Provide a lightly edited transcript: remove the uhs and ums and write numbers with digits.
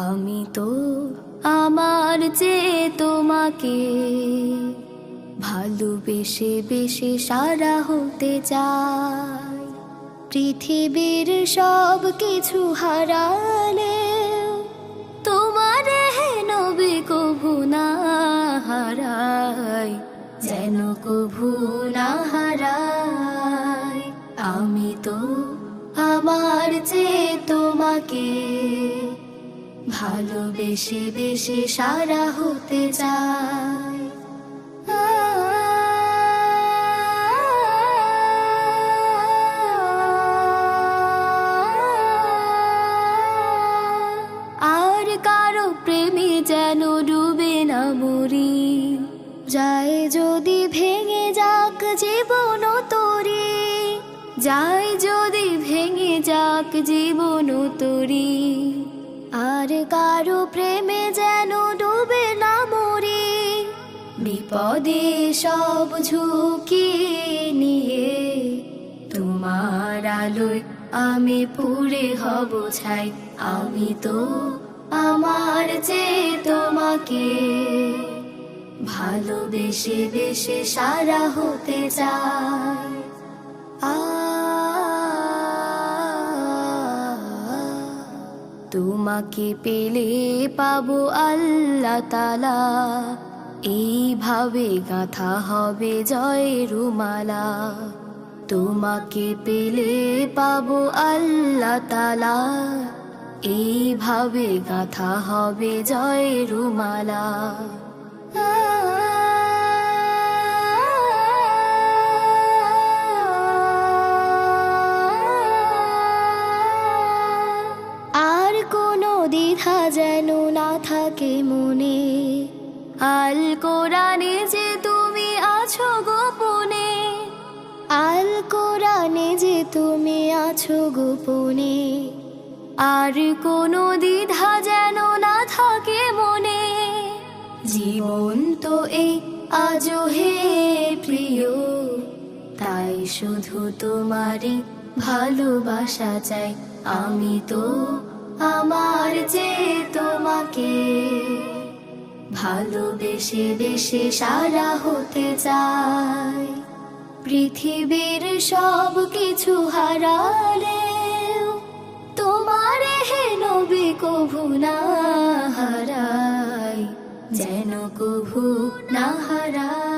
আমি তো আমার চেয়ে তোমাকে ভালোবেসে বেশে সারা হতে চাই। পৃথিবীর সব কিছু হারালে তোমার হে নবী কভু না হারাই, যেন কভু না হারাই। আমি তো আমার চেয়ে তোমাকে ভালোবেসে বেশে সারা হতে চাই। আর কারো প্রেমে যেন ডুবে না মরি, যায় যদি ভেঙে যাক জীবন তরি, যায় যদি ভেঙে যাক জীবন তরি। আর কারো প্রেমে যেন ডুবে না মরি, বিপদে সব ঝুঁকি নিয়ে তোমার আলোয় আমি পুড়ে হব ছাই। আমি তো আমার চেয়ে তোমাকে ভালোবেসে বেশে সারা হতে চাই। তোমাকে পেলে পাবো আল্লাহ তাআলা, এইভাবে গাঁথা হবে জয়ের মালা। তোমাকে পেলে পাবো আল্লাহ তাআলা, এইভাবে গাঁথা হবে জয়ের মালা। আর কোনো দ্বিধা যেন না থাকে মনে, আল কোরআনে যে তুমি আছো গোপনে, আল কোরআনে যে তুমি আছো গোপনে। আর কোনো দ্বিধা যেন না থাকে মনে, জীবন তো এই আজো হে প্রিয়, তাই শুধু তোমারই ভালোবাসা চাই। আমি তো আমার চেয়ে তোমাকে ভালোবেসে বেশে সারা হতে চাই। পৃথিবীর সব কিছু হারালে তোমার হে নবী কভু না হারাই, যেন কভু না হারাই।